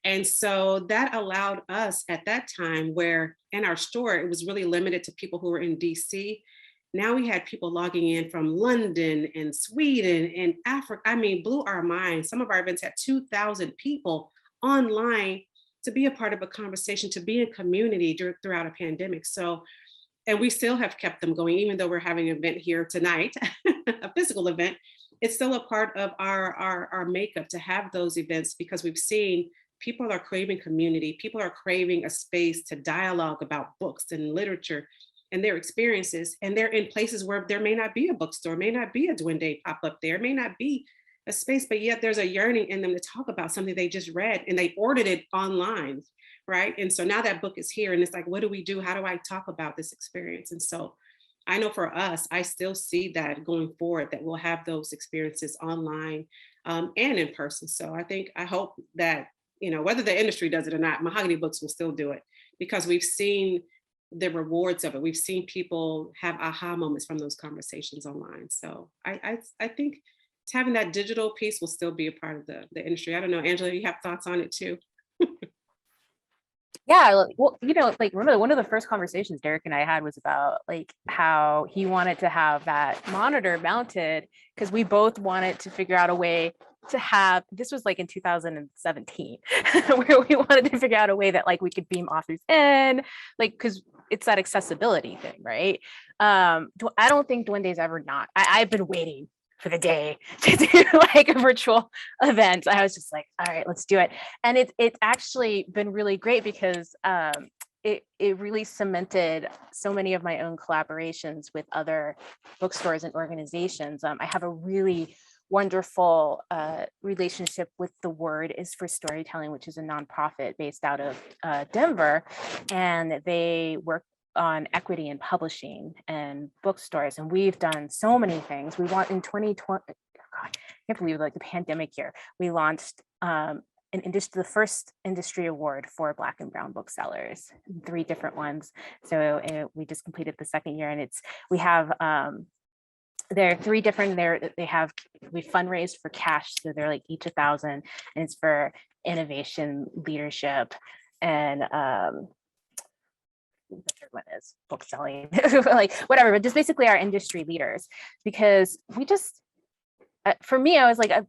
And so that allowed us at that time, where in our store, it was really limited to people who were in DC. Now we had people logging in from London and Sweden and Africa. I mean, blew our minds. Some of our events had 2,000 people online to be a part of a conversation, to be in community throughout a pandemic. So, and we still have kept them going, even though we're having an event here tonight, a physical event. It's still a part of our makeup to have those events, because we've seen people are craving community. People are craving a space to dialogue about books and literature and their experiences. And they're in places where there may not be a bookstore, may not be a Duende pop up there, may not be a space, but yet there's a yearning in them to talk about something they just read and they ordered it online, right? And so now that book is here and it's like, what do we do? How do I talk about this experience? And so I know for us, I still see that going forward, that we'll have those experiences online and in person. So I hope that, you know, whether the industry does it or not, Mahogany Books will still do it because we've seen the rewards of it. We've seen people have aha moments from those conversations online. So I think having that digital piece will still be a part of the industry. I don't know, Angela, you have thoughts on it too? Yeah, well, you know, like remember one of the first conversations Derek and I had was about like how he wanted to have that monitor mounted because we both wanted to figure out a way to have, this was like in 2017, where we wanted to figure out a way that like we could beam authors in, like, because it's that accessibility thing, right? I don't think Duende's ever not. I've been waiting for the day to do like a virtual event. I was just like, all right, let's do it. And it's actually been really great because it really cemented so many of my own collaborations with other bookstores and organizations. I have a really wonderful relationship with The Word is for Storytelling, which is a nonprofit based out of Denver, and they work on equity in publishing and bookstores. And we've done so many things. We want in 2020, God, I can't believe like the pandemic year, we launched the first industry award for Black and Brown booksellers, 3 different ones. So we just completed the second year, and we have there are 3 different, we fundraised for cash. So they're like each 1,000, and it's for innovation, leadership, and the third one is bookselling, like whatever, but just basically our industry leaders, because we just, for me, I was like, I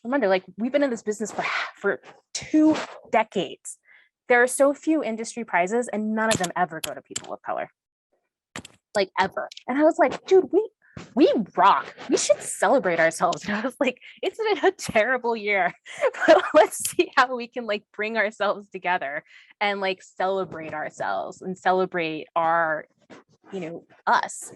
remember, like we've been in this business for 2 decades. There are so few industry prizes and none of them ever go to people of color, like ever. And I was like, dude, we rock. We should celebrate ourselves. And I was like, it's been a terrible year, but let's see how we can like bring ourselves together and like celebrate ourselves and celebrate our, you know, us.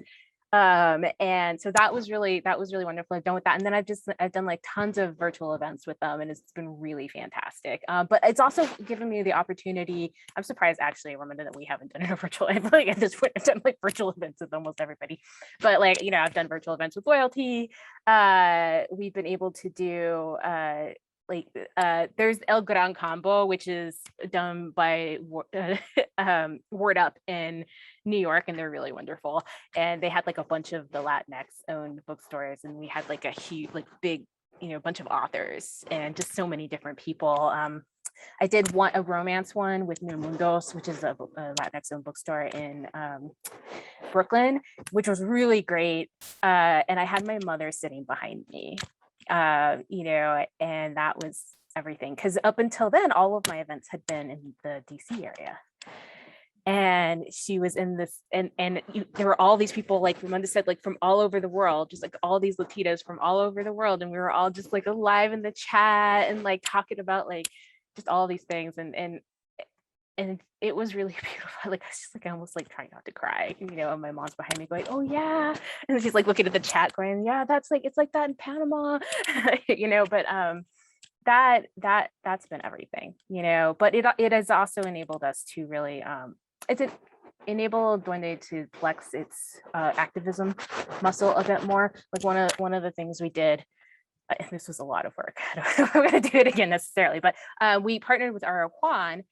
And so that was really wonderful. I've done with that. And then I've done like tons of virtual events with them, and it's been really fantastic. But it's also given me the opportunity. I'm surprised actually, Ramunda, that we haven't done a virtual event. Like at this point, I've done like virtual events with almost everybody. But like, you know, I've done virtual events with Loyalty. We've been able to do there's El Gran Combo, which is done by Word Up in New York, and they're really wonderful. And they had like a bunch of the Latinx owned bookstores, and we had like a huge, like big, you know, bunch of authors and just so many different people. I did a romance one with Mundos, which is a Latinx owned bookstore in Brooklyn, which was really great. And I had my mother sitting behind me. You know, and that was everything, because up until then all of my events had been in the DC area, and she was in this, and there were all these people, like Ramunda said, like from all over the world, just like all these Latinas from all over the world, and we were all just like alive in the chat and like talking about like just all these things, and it was really beautiful. Like I was just like almost like trying not to cry, you know, and my mom's behind me going, oh yeah, and she's like looking at the chat going, yeah, that's like, it's like that in Panama. You know, but that's been everything, you know. But it has also enabled us to really it's enabled Duende to flex its activism muscle a bit more. Like one of the things we did, and this was a lot of work, I don't know if I'm going to do it again necessarily, but we partnered with Ara Kwan,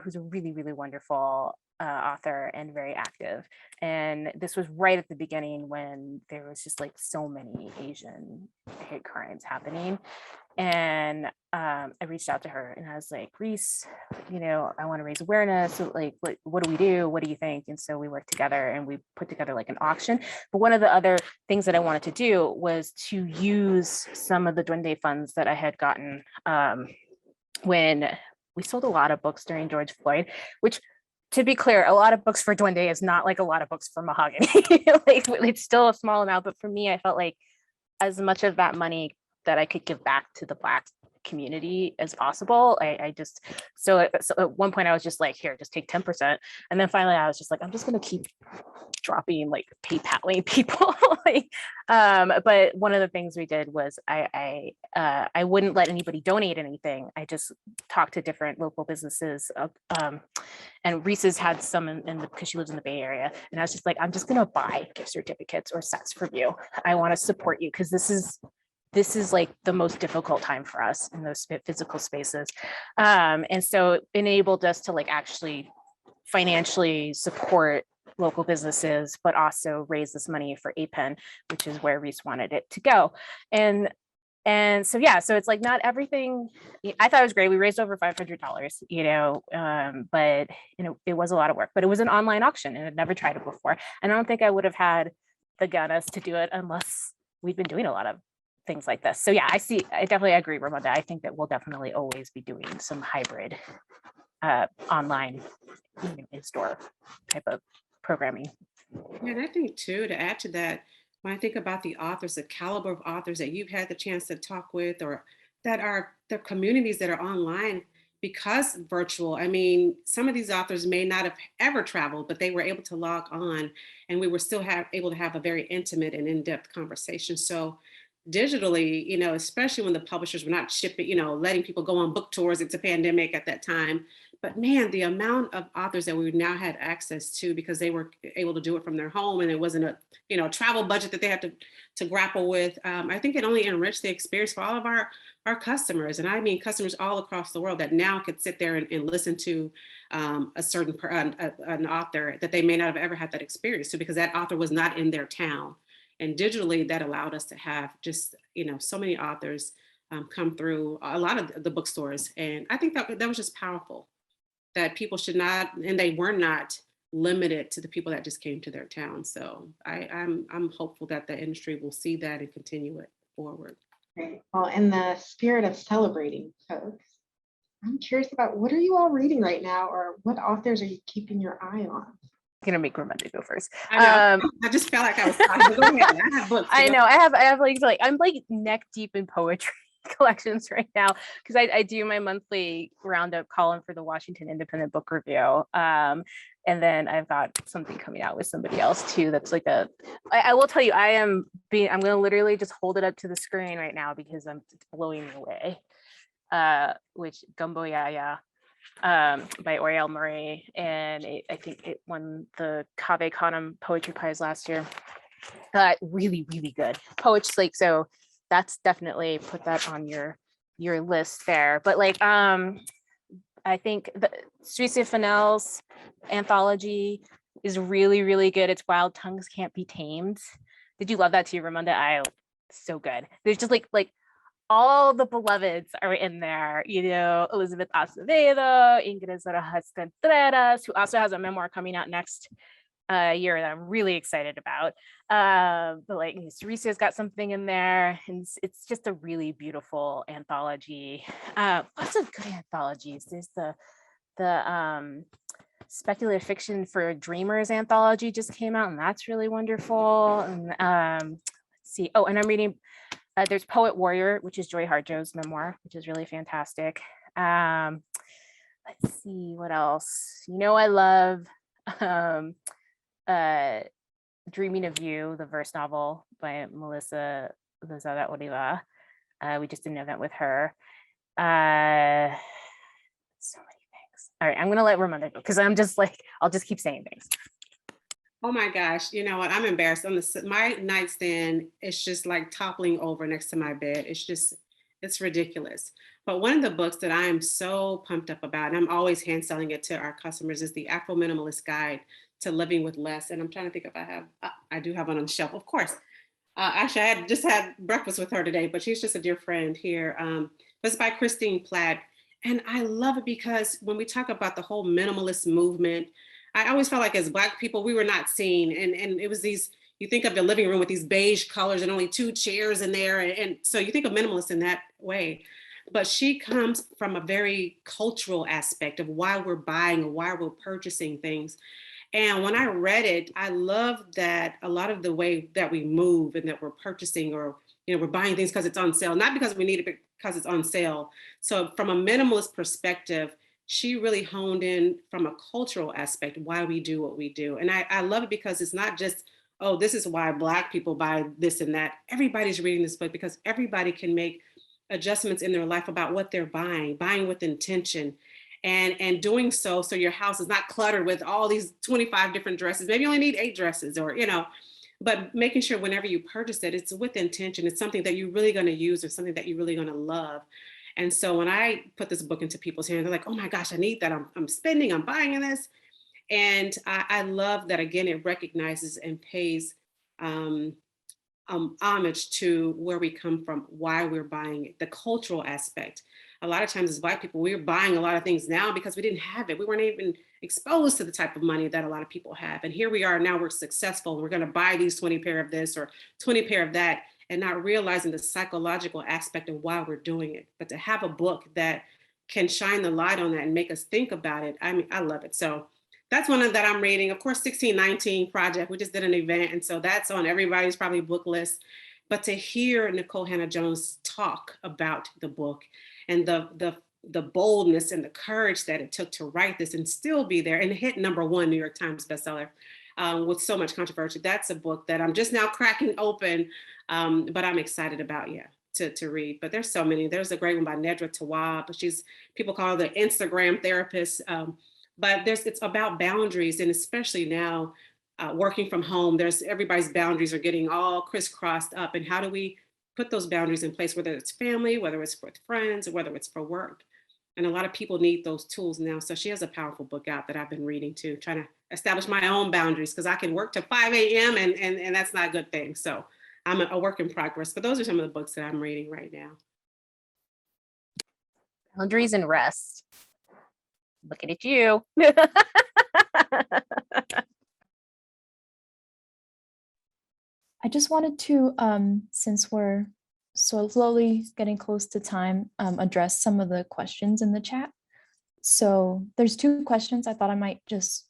who's a really, really wonderful author and very active. And this was right at the beginning when there was just like so many Asian hate crimes happening. And I reached out to her and I was like, Reese, you know, I want to raise awareness. So like, what do we do? What do you think? And so we worked together and we put together like an auction. But one of the other things that I wanted to do was to use some of the Duende funds that I had gotten when we sold a lot of books during George Floyd, which, to be clear, a lot of books for Duende is not like a lot of books for Mahogany. Like, it's still a small amount, but for me, I felt like as much of that money that I could give back to the Black community as possible. So at one point I was just like, here, just take 10%. And then finally I was just like, I'm just going to keep dropping, like PayPaling people. But one of the things we did was I wouldn't let anybody donate anything. I just talked to different local businesses, and Reese's had some because she lives in the Bay Area, and I was just like, I'm just gonna buy gift certificates or sets from you. I want to support you because this is like the most difficult time for us in those physical spaces, and so it enabled us to like actually financially support local businesses, but also raise this money for APEN, which is where Reese wanted it to go. And so, yeah, so it's like not everything. I thought it was great. We raised over $500, but it was a lot of work, but it was an online auction and I'd never tried it before. And I don't think I would have had the gunness to do it unless we'd been doing a lot of things like this. So yeah, I definitely agree, Ramunda. I think that we'll definitely always be doing some hybrid online in-store type of programming. Yeah, and I think too, to add to that, when I think about the authors, the caliber of authors that you've had the chance to talk with, or that are the communities that are online because virtual. I mean, some of these authors may not have ever traveled, but they were able to log on and we were still able to have a very intimate and in-depth conversation. So digitally, especially when the publishers were not shipping, letting people go on book tours, it's a pandemic at that time. But man, the amount of authors that we now had access to because they were able to do it from their home and it wasn't a travel budget that they had to grapple with. I think it only enriched the experience for all of our customers. And I mean, customers all across the world that now could sit there and listen to a certain an author that they may not have ever had that experience to because that author was not in their town. And digitally, that allowed us to have just, so many authors come through a lot of the bookstores. And I think that was just powerful, that people should not, and they were not limited to the people that just came to their town. So I'm hopeful that the industry will see that and continue it forward. Great. Well, in the spirit of celebrating folks, I'm curious about what are you all reading right now, or what authors are you keeping your eye on? I'm gonna make Ramunda go first. I just felt like I was talking. Go ahead. I have books. I know. I have like I'm like neck deep in poetry collections right now because I do my monthly roundup column for the Washington Independent Book Review. And then I've got something coming out with somebody else too. That's like I will tell you, I'm gonna literally just hold it up to the screen right now because it's blowing me away. Which Gumbo Yaya by Oriel Murray, and I think it won the Cave Canem Poetry Prize last year. Really, really good poetry. So that's definitely put that on your list there. But I think the Suisse Fennell's anthology is really, really good. It's Wild Tongues Can't Be Tamed. Did you love that too, Ramunda? So good. There's just like all the beloveds are in there, Elizabeth Acevedo, Ingrid Rojas Contreras, who also has a memoir coming out next year that I'm really excited about. But like Ceresa's got something in there, and it's just a really beautiful anthology. Lots of good anthologies. There's the speculative fiction for dreamers anthology just came out, and that's really wonderful. And let's see. Oh, and I'm reading. There's Poet Warrior, which is Joy Harjo's memoir, which is really fantastic. Let's see what else. I love Dreaming of You, the verse novel by Melissa Lozada Oliva. We just did an event with her. So many things. All right, I'm gonna let Ramunda go because I'm just like, I'll just keep saying things. Oh my gosh, you know what? I'm embarrassed. My nightstand is just like toppling over next to my bed. It's ridiculous. But one of the books that I am so pumped up about, and I'm always hand selling it to our customers, is the Afro Minimalist Guide to Living with Less. And I'm trying to think if I do have one on the shelf, of course. Actually, I just had breakfast with her today, but she's just a dear friend here. It's by Christine Platt. And I love it because when we talk about the whole minimalist movement, I always felt like as Black people, we were not seen. And it was you think of the living room with these beige colors and only 2 chairs in there. And so you think of minimalist in that way. But she comes from a very cultural aspect of why we're buying or why we're purchasing things. And when I read it, I love that a lot of the way that we move and that we're purchasing or we're buying things because it's on sale, not because we need it, because it's on sale. So from a minimalist perspective, she really honed in from a cultural aspect, why we do what we do. And I love it because it's not just, oh, this is why Black people buy this and that. Everybody's reading this book because everybody can make adjustments in their life about what they're buying with intention, and doing so your house is not cluttered with all these 25 different dresses. Maybe you only need 8 dresses, or, you know, but making sure whenever you purchase it, it's with intention. It's something that you're really going to use, or something that you're really going to love. And so when I put this book into people's hands, they're like, oh my gosh, I need that. I'm spending, I'm buying this. And I love that, again, it recognizes and pays homage to where we come from, why we're buying it, the cultural aspect. A lot of times as Black people, we're buying a lot of things now because we didn't have it. We weren't even exposed to the type of money that a lot of people have. And here we are now, we're successful. We're going to buy these 20 pair of this or 20 pair of that, and not realizing the psychological aspect of why we're doing it. But to have a book that can shine the light on that and make us think about it, I mean, I love it. So that's one that I'm reading. Of course, 1619 Project, we just did an event. And so that's on everybody's probably book list. But to hear Nikole Hannah-Jones talk about the book and the boldness and the courage that it took to write this and still be there and hit #1 New York Times bestseller with so much controversy, that's a book that I'm just now cracking open, but I'm excited about, to read. But there's so many. There's a great one by Nedra Tawwab. People call her the Instagram therapist. But it's about boundaries, and especially now working from home, everybody's boundaries are getting all crisscrossed up. And how do we put those boundaries in place, whether it's family, whether it's with friends, or whether it's for work? And a lot of people need those tools now. So she has a powerful book out that I've been reading too, trying to establish my own boundaries, because I can work to 5 a.m. and that's not a good thing. So I'm a work in progress. But those are some of the books that I'm reading right now. Boundaries and rest. Looking at you. I just wanted to, since we're so slowly getting close to time, address some of the questions in the chat. So there's 2 questions. I thought I might just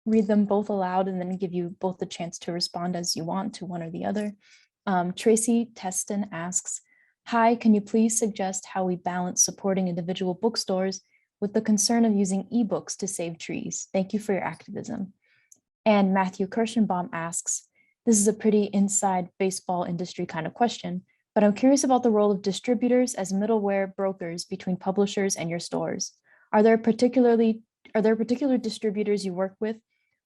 read them both aloud and then give you both the chance to respond as you want to one or the other. Tracy Teston asks, hi, can you please suggest how we balance supporting individual bookstores with the concern of using ebooks to save trees? Thank you for your activism. And Matthew Kirschenbaum asks, this is a pretty inside baseball industry kind of question, but I'm curious about the role of distributors as middleware brokers between publishers and your stores. Are there particular distributors you work with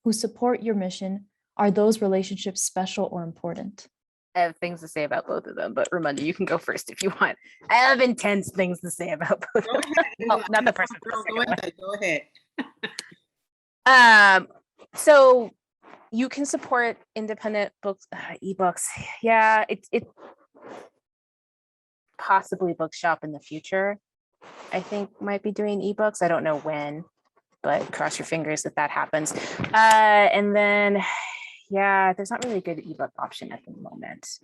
who support your mission? Are those relationships special or important? I have things to say about both of them, but Ramunda, you can go first if you want. I have intense things to say about both of them. Oh, not the first one. Go ahead. So you can support independent books, ebooks. Yeah, it possibly Bookshop in the future, I think, might be doing ebooks. I don't know when, but cross your fingers that happens. And then, yeah, there's not really a good ebook option at the moment.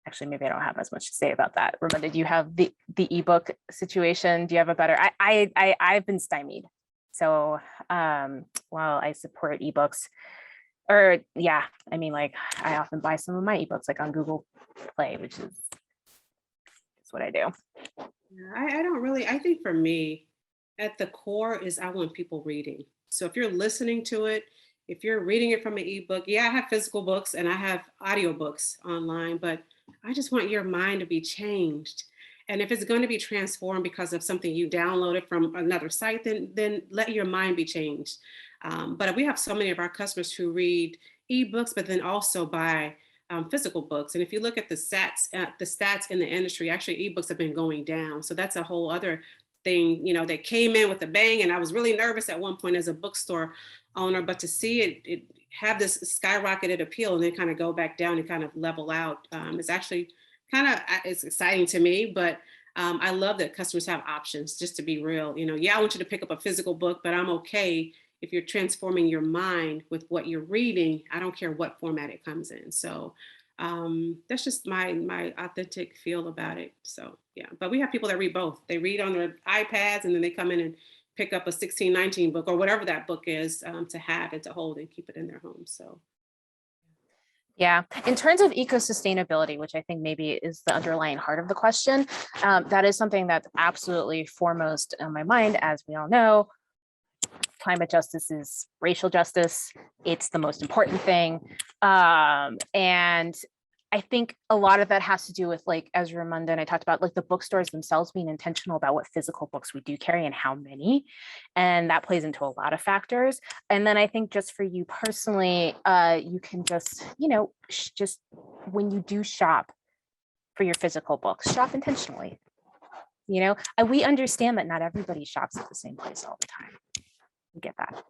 Actually, maybe I don't have as much to say about that. Ramunda, do you have the ebook situation? Do you have a better? I've been stymied. So while I support ebooks, or yeah, I mean, like, I often buy some of my ebooks like on Google Play, which is what I do. I don't really, I think for me, at the core is I want people reading. So if you're listening to it, if you're reading it from an ebook, yeah, I have physical books and I have audiobooks online, but I just want your mind to be changed. And if it's going to be transformed because of something you downloaded from another site, then let your mind be changed. But we have so many of our customers who read ebooks, but then also buy physical books. And if you look at the stats in the industry, actually ebooks have been going down. So that's a whole other thing, that came in with a bang. And I was really nervous at one point as a bookstore owner, but to see it have this skyrocketed appeal and then kind of go back down and kind of level out, it's actually it's exciting to me. But I love that customers have options, just to be real. Yeah, I want you to pick up a physical book, but I'm okay if you're transforming your mind with what you're reading. I don't care what format it comes in. So that's just my authentic feel about it. So yeah, but we have people that read both. They read on their iPads and then they come in and pick up a 1619 book or whatever that book is, to have and to hold and keep it in their home. So Yeah, in terms of eco-sustainability, which I think maybe is the underlying heart of the question, that is something that's absolutely foremost on my mind. As we all know, climate justice is racial justice. It's the most important thing. And I think a lot of that has to do with, like, as Ramunda and I talked about, like the bookstores themselves being intentional about what physical books we do carry and how many. And that plays into a lot of factors. And then I think just for you personally, you can just, just when you do shop for your physical books, shop intentionally. And we understand that not everybody shops at the same place all the time. We get that.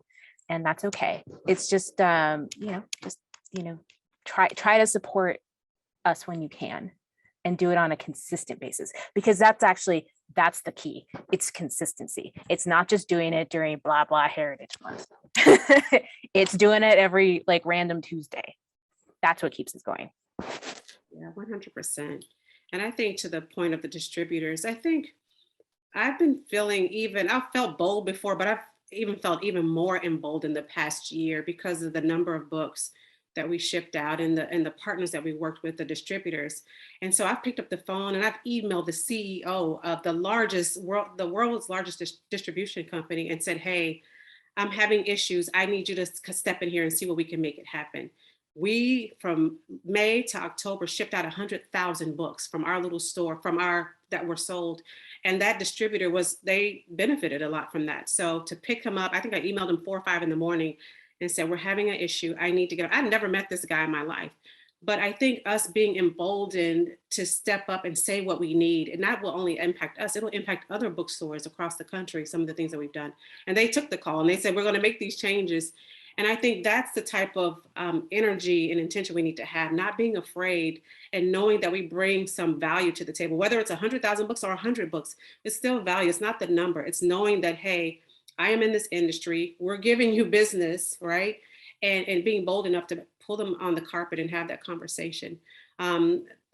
And that's okay. It's just, try to support us when you can, and do it on a consistent basis, because that's the key. It's consistency. It's not just doing it during blah blah Heritage Month. It's doing it every random Tuesday. That's what keeps us going. Yeah, 100%. And I think, to the point of the distributors, I think I've been feeling I've felt bold before, but I've even felt even more emboldened the past year because of the number of books that we shipped out and the partners that we worked with, the distributors. And so I've picked up the phone and I've emailed the CEO of the world's largest distribution company and said, hey, I'm having issues. I need you to step in here and see what we can make it happen. We, from May to October, shipped out 100,000 books from our little store, that were sold. And that distributor they benefited a lot from that. So to pick him up, I think I emailed him 4 or 5 in the morning and said, we're having an issue. I need to get, I've never met this guy in my life. But I think us being emboldened to step up and say what we need, and that will only impact us, it'll impact other bookstores across the country, some of the things that we've done. And they took the call and they said, we're going to make these changes. And I think that's the type of energy and intention we need to have, not being afraid and knowing that we bring some value to the table, whether it's 100,000 books or 100 books, it's still value. It's not the number. It's knowing that, hey, I am in this industry. We're giving you business, right? And being bold enough to pull them on the carpet and have that conversation.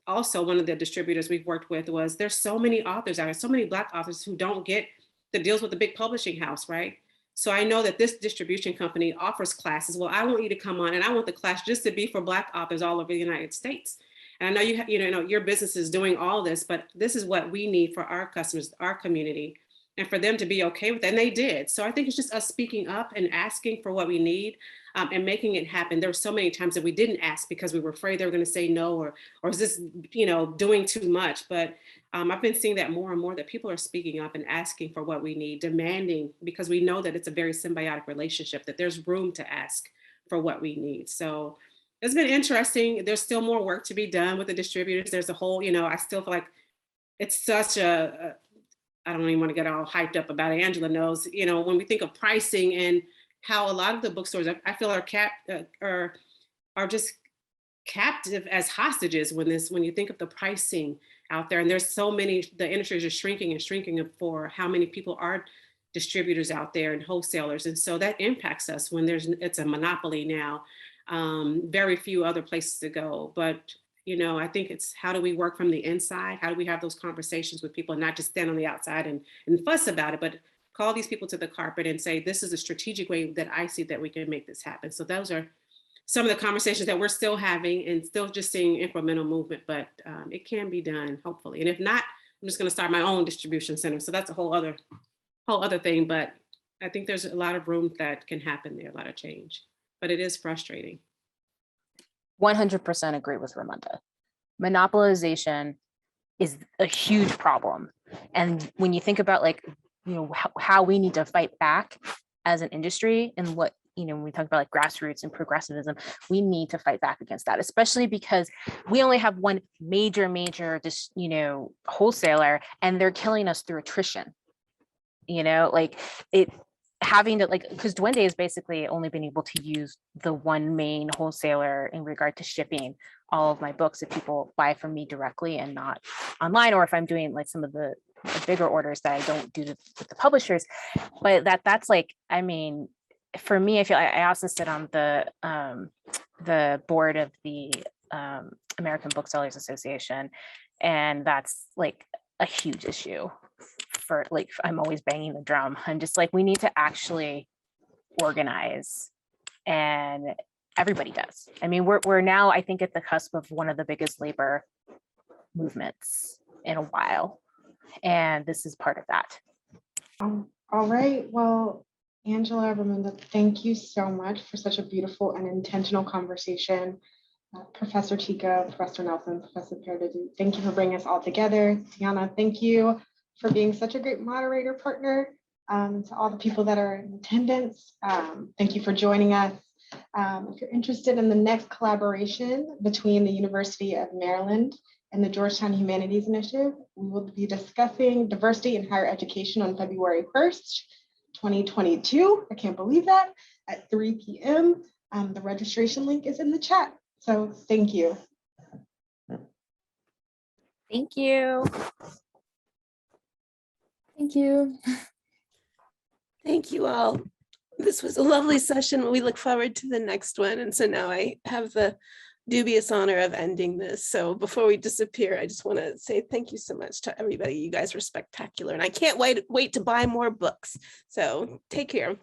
Also, one of the distributors we've worked with was, there's so many authors out there, so many Black authors who don't get the deals with the big publishing house, right? So I know that this distribution company offers classes. Well, I want you to come on, and I want the class just to be for Black authors all over the United States. And I know your business is doing all this, but this is what we need for our customers, our community, and for them to be okay with it. And they did. So I think it's just us speaking up and asking for what we need, and making it happen. There were so many times that we didn't ask because we were afraid they were going to say no, or is this, doing too much? But I've been seeing that more and more, that people are speaking up and asking for what we need, demanding, because we know that it's a very symbiotic relationship, that there's room to ask for what we need. So it's been interesting. There's still more work to be done with the distributors. There's a whole, I still feel like it's such I don't even want to get all hyped up about it. Angela knows, when we think of pricing and how a lot of the bookstores, I feel are just captive as hostages when you think of the pricing out there. And there's so many, the industry is just shrinking and shrinking for how many people are distributors out there and wholesalers. And so that impacts us when it's a monopoly now. Very few other places to go. But I think it's, how do we work from the inside? How do we have those conversations with people and not just stand on the outside and fuss about it, but call these people to the carpet and say, this is a strategic way that I see that we can make this happen. So those are some of the conversations that we're still having, and still just seeing incremental movement, but it can be done, hopefully. And if not, I'm just going to start my own distribution center. So that's a whole other thing. But I think there's a lot of room that can happen there, a lot of change, but it is frustrating. 100% agree with Ramunda. Monopolization is a huge problem. And when you think about how we need to fight back as an industry, and what, when we talk about grassroots and progressivism, we need to fight back against that, especially because we only have one major, wholesaler, and they're killing us through attrition. Having to because Duende has basically only been able to use the one main wholesaler in regard to shipping all of my books if people buy from me directly and not online, or if I'm doing some of the bigger orders that I don't do with the publishers. But that's for me, I feel I also sit on the board of the American Booksellers Association, and that's a huge issue. For I'm always banging the drum. I'm just we need to actually organize. And everybody does. I mean, we're now, I think, at the cusp of one of the biggest labor movements in a while. And this is part of that. All right. Well, Angela, Ramunda, thank you so much for such a beautiful and intentional conversation. Professor Chico, Professor Nelson, Professor Perdidu, thank you for bringing us all together. Tiana, thank you for being such a great moderator partner. To all the people that are in attendance, thank you for joining us. If you're interested in the next collaboration between the University of Maryland and the Georgetown Humanities Initiative, we will be discussing diversity in higher education on February 1st, 2022. I can't believe that, at 3 p.m. The registration link is in the chat. So thank you. Thank you. Thank you. Thank you all. This was a lovely session. We look forward to the next one. And so now I have the dubious honor of ending this. So before we disappear, I just want to say thank you so much to everybody. You guys were spectacular. And I can't wait to buy more books. So take care.